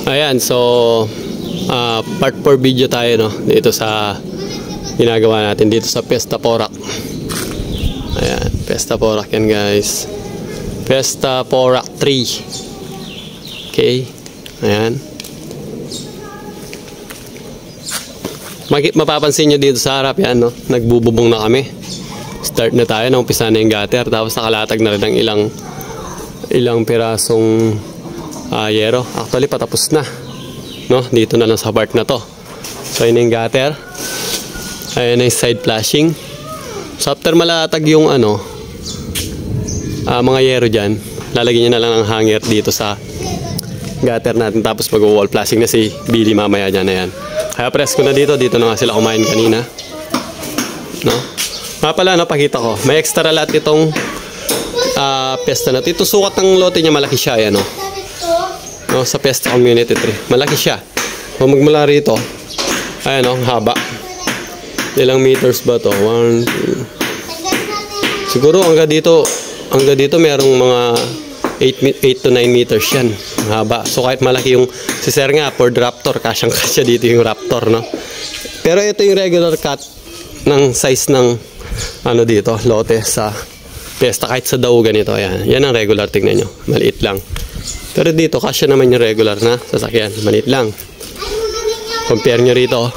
Ayan, so part 4 video tayo, no, dito sa ginagawa natin dito sa Fiesta Porac. Ayan, Fiesta Porac yan guys. Fiesta Porac 3. Okay. Ayan. Mapapansin nyo dito sa harap yan, no, nagbububong na kami. Start na tayo, umpisa na yung gutter, tapos nakalatag na rin ang ilang pirasong yero. Actually patapos na, no, dito na lang sa part na to. So yun yung gutter, ayun yung side flashing. So after malatag yung mga yero dyan, lalagyan nyo na lang ng hanger dito sa gutter natin, tapos mag-wall flashing na si Billy mamaya dyan. Ayan, kaya press ko na dito na nga sila kumain kanina, no. Nga pala, pakita ko, may extra lot itong Fiesta na ito. Sukat ng lote niya, malaki siya, ayan, no, sa Fiesta Community 3, malaki siya. Kung magmula rito, ayan, haba. Ilang meters ba to? 1, 2. Siguro hanggang dito merong mga 8 to 9 meters yan, haba. So kahit malaki yung si Sir nga, Ford Raptor, kasyang-kasya dito yung Raptor, no. Pero ito yung regular cut ng size ng dito, lote sa Fiesta, kahit sa daw ganito. Ayan, yan ang regular, tignan nyo, maliit lang. Pero dito, kasya naman yung regular na sasakyan, maliit lang. Compare nyo rito,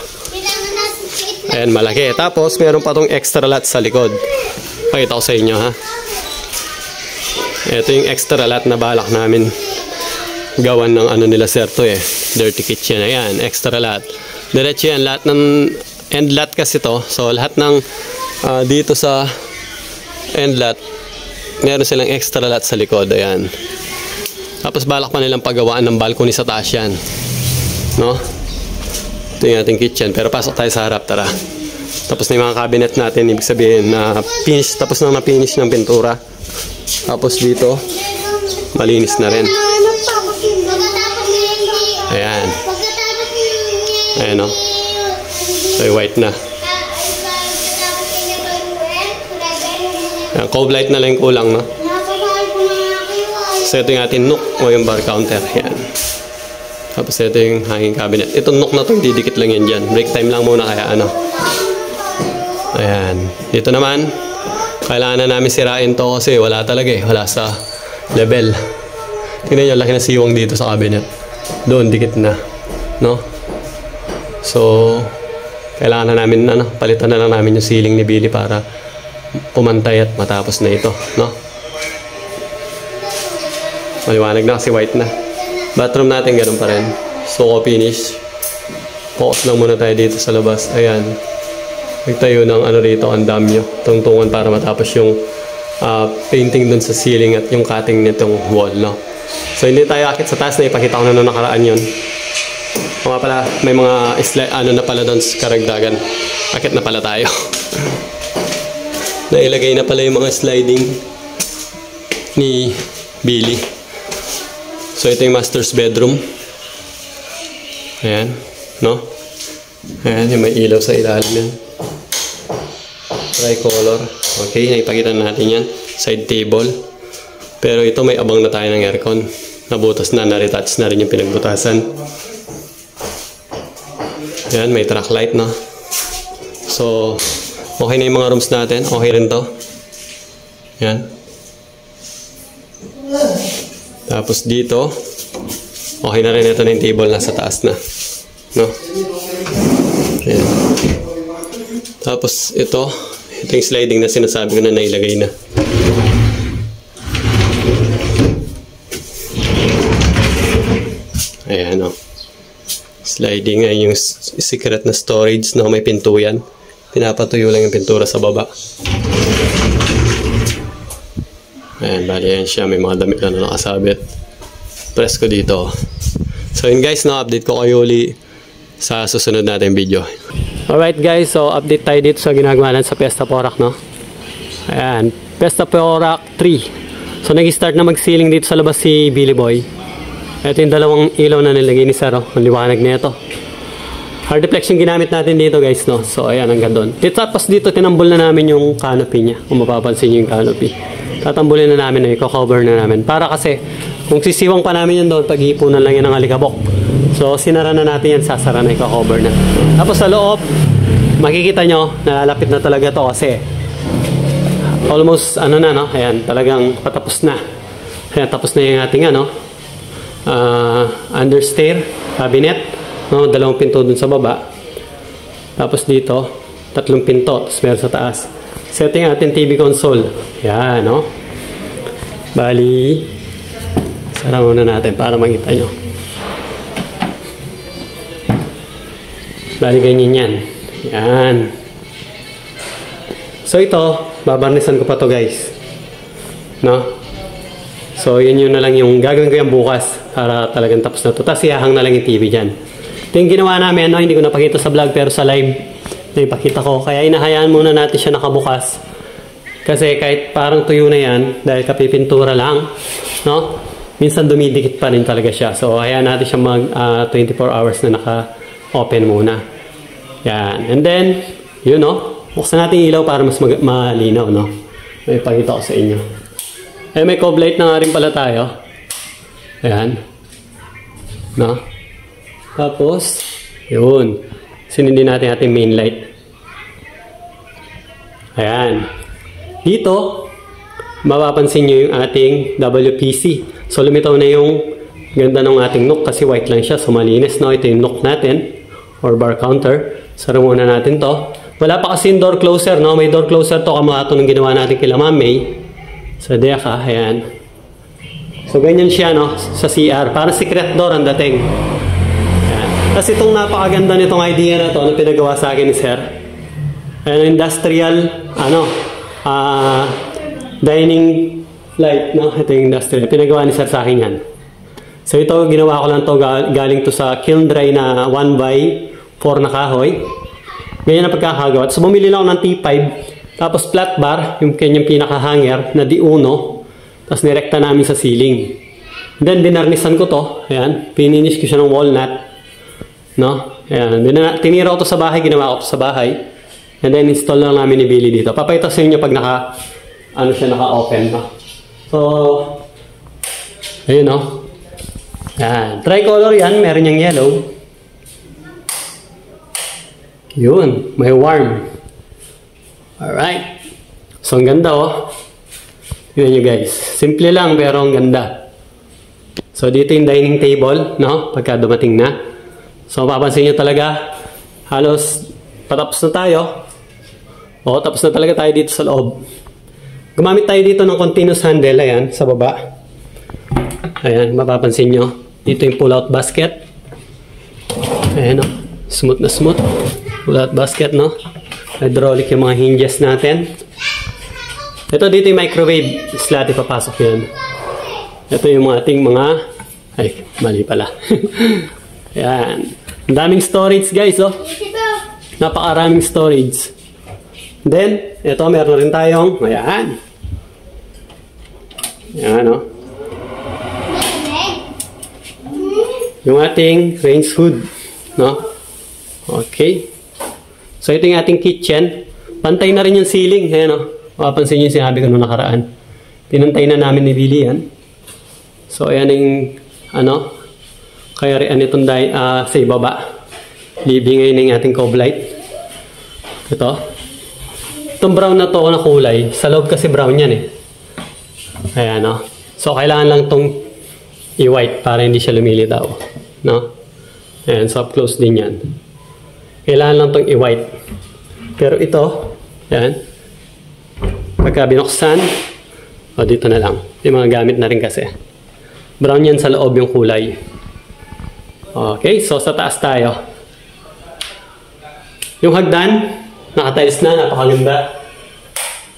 ayan, malaki. Tapos, meron pa tong extra lot sa likod. Pakita ko sa inyo, ha. Ito yung extra lot na balak namin gawan ng nila Sir to, dirty kitchen. Ayan, extra lot. Diretso yan, lahat ng end lot kasi to. So, lahat ng dito sa end lot, meron silang extra lot sa likod. Ayan. Tapos balak pa nilang paggawaan ng balcony sa taas yan, no. Ito yung ating kitchen. Pero pasok tayo sa harap, tara. Tapos na yung mga cabinet natin, ibig sabihin na finish, tapos na na-finish ng pintura. Tapos dito, malinis na rin. Ayan. Ayan, no. So, white na. Ayan, cove light na lang yung kulang, no? So ito yung ating nook o yung bar counter. Ayan. Tapos ito yung hanging cabinet. Itong nook na ito, didikit lang yan dyan. Break time lang muna, kaya Ayan. Dito naman, kailangan na namin sirain to kasi wala talaga, wala sa level. Tingnan nyo, laki na siwang dito sa cabinet. Doon, dikit na, no? So kailangan na namin, palitan na lang namin yung ceiling ni Billy para pumantay at matapos na ito, no? Maliwanag na kasi white na. Bathroom natin ganun pa rin. So finish. Focus lang muna tayo dito sa labas. Ayan. Nagtayo ng rito, ang damyo. Tungtungan para matapos yung painting dun sa ceiling at yung cutting nitong wall, no? So hindi tayo akit sa taas, na ipakita ko na nung nakaraan yun. Mga pala, may mga na pala doon sa karagdagan. Akit na pala tayo. Nailagay na pala yung mga sliding ni Billy. So ito yung master's bedroom. Ayan, no? Ayan, yung may ilaw sa ilalim yan. Tricolor. Okay, naipakita natin yan. Side table. Pero ito may abang na tayo ng aircon. Nabutas na, na-retouch na rin yung pinagbutasan. Ayan, may track light, no? So okay na yung mga rooms natin. Okay rin to. Ayan. Tapos dito, okay na rin, ito na yung table nasa taas na, no? Ayan. Tapos ito yung sliding na sinasabi ko na nailagay na. Ayan, no? Sliding ay yung secret na storage na may pinto yan. Pinapatuyo lang yung pintura sa baba. Ayan, bali yan siya. May mga damit na nakasabit. Press ko dito. So yun guys, no, update ko kayo uli sa susunod natin video. Alright guys, so update tayo dito sa ginagawa natin sa Fiesta Porac, no? Ayan, Fiesta Porac 3. So nag-start na mag-ceiling dito sa labas si Billy Boy. Ito yung dalawang ilaw na nilagay ni Saro. Ang liwanag na ito. Hard deflection ginamit natin dito guys, no? So ayan, hanggang doon. Tapos dito tinambol na namin yung canopy niya. Kung mapapansin nyo yung canopy, tatambulin na namin, i-cover na namin. Para kasi kung sisiwang pa namin yan doon, pag-iipunan lang yan ng alikabok. So, sinara na natin yan. Sasara na, ika-cover na. Tapos sa loob, makikita nyo, nalalapit na talaga to kasi almost, ano na, no? Ayan, talagang patapos na. Ayan, tapos na yung ating, ano, understair, cabinet. No? 2 pinto dun sa baba. Tapos dito, 3 pinto. Tapos meron sa taas. So, ito yung ating TV console. Ayan, no? Bali, sara muna natin para makita nyo. Bali, ganyan yan. Yan. So, ito, babarnisan ko pa to guys. No? So, yun na lang yung gagawin ko yung bukas para talagang tapos na to. Tapos, ihahang na lang yung TV dyan. Ito yung ginawa namin, no? Hindi ko napakita sa vlog pero sa live, ito ipakita ko. Kaya inahayaan muna natin siya nakabukas. Kasi kahit parang tuyo na yan, dahil kapipintura lang, no? Minsan dumidikit pa rin talaga siya. So, hayaan natin siya mag 24 hours na naka-open muna. Yan. And then, yun, no? Buksan natin yung ilaw para mas malinaw, no? May pakita ko sa inyo. Eh, may cob light na nga rin pala tayo. Ayan. No? Tapos, yun. Sinindi natin ating main light. Ayan. Dito, mapapansin nyo yung ating WPC. So, lumitaw na yung ganda ng ating nook kasi white lang siya. So, malinis, no? Ito yung nook natin or bar counter. Sara muna natin to. Wala pa kasi yung door closer, no? May door closer to kamukha ito nung ginawa natin kila Ma'am May. Sa Deka, ayan. So, ganyan siya, no? Sa CR. Parang secret door ang dating. Ayan. Kasi itong napakaganda nitong idea na to na pinagawa sa akin ni Sir. Ayan, industrial, dining light, no? Ito yung industrial. Pinagawa ni Sir sa akin yan. So, ito, ginawa ko lang to galing to sa kiln dry na 1x4 na kahoy. Ganyan ang pagkakagawa. So, bumili lang ako ng T5. Tapos, flat bar, yung kanyang pinaka-hanger na D1. Tapos, nirekta namin sa ceiling. Then, dinarnisan ko to. Ayan. Pininish ko siya ng walnut. No? Ayan. Tinira ko to sa bahay. Ginawa ko to sa bahay. And then, install lang namin ni Billy dito. Papayta sa inyo pag naka-open. No? So, ayun, no? Ayan. Tricolor yan. Meron niyang yellow. Yun. May warm. Alright. So, ang ganda, oh. Tignan nyo, guys. Simple lang, pero ang ganda. So, dito yung dining table, no? Pagka dumating na. So, mapapansin nyo talaga, halos patapos na tayo. O, tapos na talaga tayo dito sa loob. Gumamit tayo dito ng continuous handle, ayan, sa baba. Ayan, mapapansin nyo. Dito yung pull-out basket. Ayan, oh. Smooth na smooth. Pull-out basket, no? Hydraulic yung mga hinges natin. Ito dito yung microwave slot, ipapasok yan. Ito yung ating mga... Ay, mali pala. Ayan. Ang daming storage, guys, oh. Napakaraming storage. Then, ito, meron rin tayong... Ayan. Ayan, oh. Yung ating range hood, no? Okay. So, ito yung ating kitchen. Pantay na rin yung ceiling. Ayan, o. Mapapansin nyo yung sinabi ko nung nakaraan. Pinantay na namin ni Billy yan. So, ayan yung, kaya rin itong sa ibaba. Living ngayon yung ating cob light. Ito. Itong brown na to na kulay. Sa loob kasi brown yan, eh. Ayan, o. So, kailangan lang itong i-white para hindi siya lumilitaw. No? Ayan, soft close din yan. Kailangan lang itong i-white. Pero ito, yan. Pagka binuksan, dito na lang. Yung mga gamit na rin kasi. Brown yan sa loob yung kulay. Okay, so sa taas tayo. Yung hagdan, nakatiles na, napakaganda.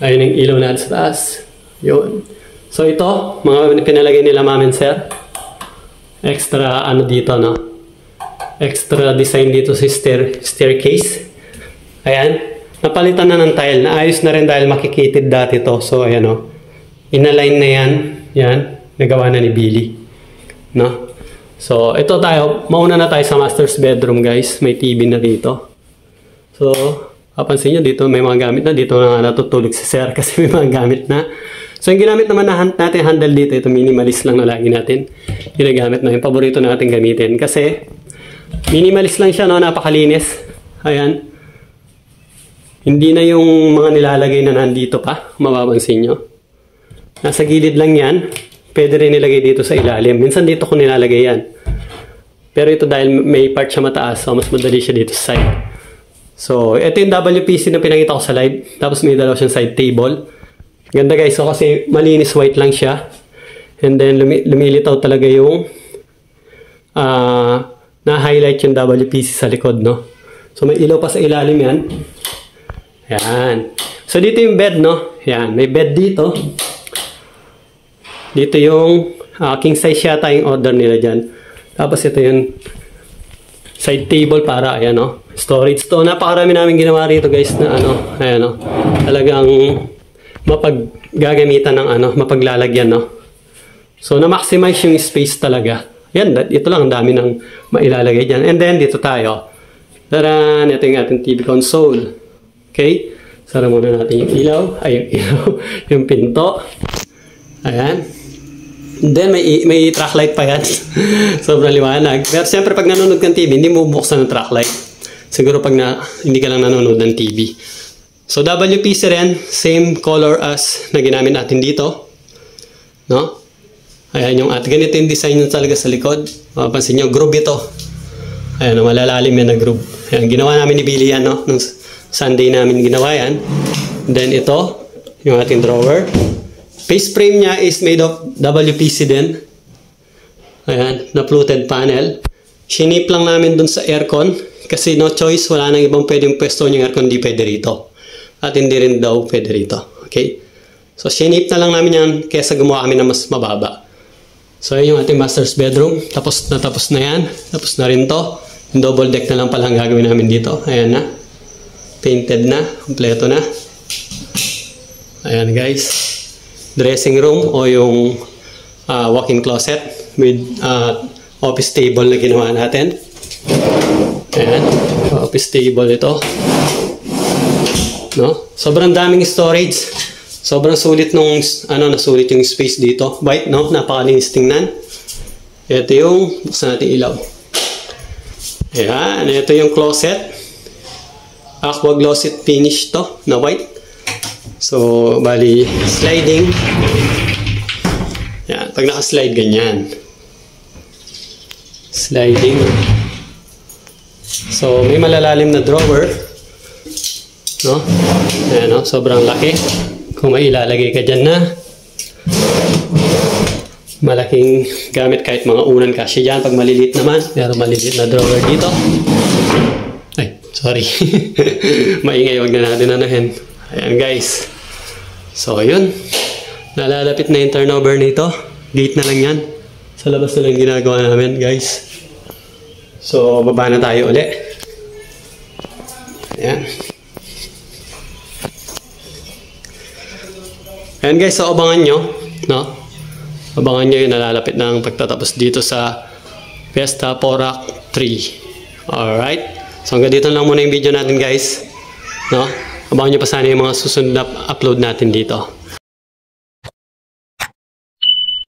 Ayun yung ilaw natin sa taas. Yun. So ito, mga pinalagay nila Ma'am and Sir. Extra, dito, no? Extra design dito sa staircase. Ayan. Napalitan na ng tile. Naayos na rin dahil makikitid dati to. So, ayan, o. Inalign na yan. Yan. Nagawa na ni Billy. No? So, ito tayo. Mauna na tayo sa master's bedroom, guys. May TV na dito. So, papansin nyo dito may mga gamit na. Dito na nga natutulog si Sir kasi may mga gamit na. So yung ginamit naman natin handle dito, ito minimalist lang na lagi natin ginagamit, no? Yung paborito natin gamitin. Kasi minimalist lang siya, no? Napakalinis. Ayan. Hindi na yung mga nilalagay na nandito pa, mapapansin nyo. Nasa gilid lang yan. Pwede rin nilagay dito sa ilalim. Minsan dito ko nilalagay yan. Pero ito dahil may part siya mataas, so mas madali siya dito sa side. So, ito yung WPC na pinakita ko sa live. Tapos may dalawa siyang side table. Ganda guys, so kasi malinis white lang siya. And then lumilitaw talaga yung na-highlight yung WPC sa likod, no? So, may ilaw pa sa ilalim yan. Yan. So, dito yung bed, no? Yan. May bed dito. Dito yung king size yata yung order nila dyan. Tapos, ito yung side table para, ayan, no? Storage to. Napakarami namin ginawa rito, guys, na ano, ayan, no? Talagang mapaggagamitan ng ano, mapaglalagyan, no? So, na-maximize yung space talaga. Yan, ito lang, ang dami ng mailalagay dyan. And then, dito tayo. Taran! Ito yung ating TV console. Okay? Sara muna natin yung ilaw. Ay, yung ilaw. Yung pinto. Ayan. And then, may track light pa yan. Sobrang liwanag. Pero siyempre, pag nanonood kang TV, hindi mo buksan ng track light. Siguro pag hindi ka lang nanonood ng TV. So, WPC rin. Same color as na ginamit natin dito. No? Ayan yung ganito yung design nyo talaga sa likod. Mapapansin nyo, groove ito. Ayan, malalalim yan na groove. Ayan, ginawa namin ni Billy yan, no? Nung Sunday namin ginawa yan. Then ito, yung ating drawer. Face frame niya is made of WPC din. Ayan, na fluted panel. Shinip lang namin dun sa aircon. Kasi no choice, wala nang ibang pwedeng pwesto yung aircon, hindi pwede rito. At hindi rin daw pwede rito. Okay? So, shinip na lang namin yan kaysa gumawa kami na mas mababa. So, yun yung ating master's bedroom. Tapos na yan. Tapos na rin to. Yung double deck na lang pala ang gagawin namin dito. Ayan na. Painted na. Kompleto na. Ayan guys. Dressing room o yung walk-in closet with office table na ginawa natin. Ayan. Office table ito. No? Sobrang daming storage. Sobrang sulit nung, nasulit yung space dito. White, no? Napakalinis tingnan. Ito yung, buksan natin ilaw. Ayan, ito yung closet. Aqua glossy finish to, na white. So, bali, sliding. Ayan, pag nakaslide, ganyan. Sliding. So, may malalalim na drawer. No? Ayan, no? Sobrang laki. Kung may ilalagay ka dyan na malaking gamit kahit mga unan kasi dyan pag maliliit naman. Pero maliliit na drawer dito. Ay, sorry. Maingay, wag na natin anahin. Ayan guys. So, yun. Nalalapit na yung turnover nito. Gate na lang yan. Sa labas na lang ginagawa namin guys. So, baba na tayo uli. Ayan. Ayan guys, so abangan nyo, no? Abangan nyo yung nalalapit ng pagtatapos dito sa Fiesta Porac 3. Alright? So hanggang dito lang muna yung video natin guys, no? Abangan nyo pa sana yung mga susunod na upload natin dito.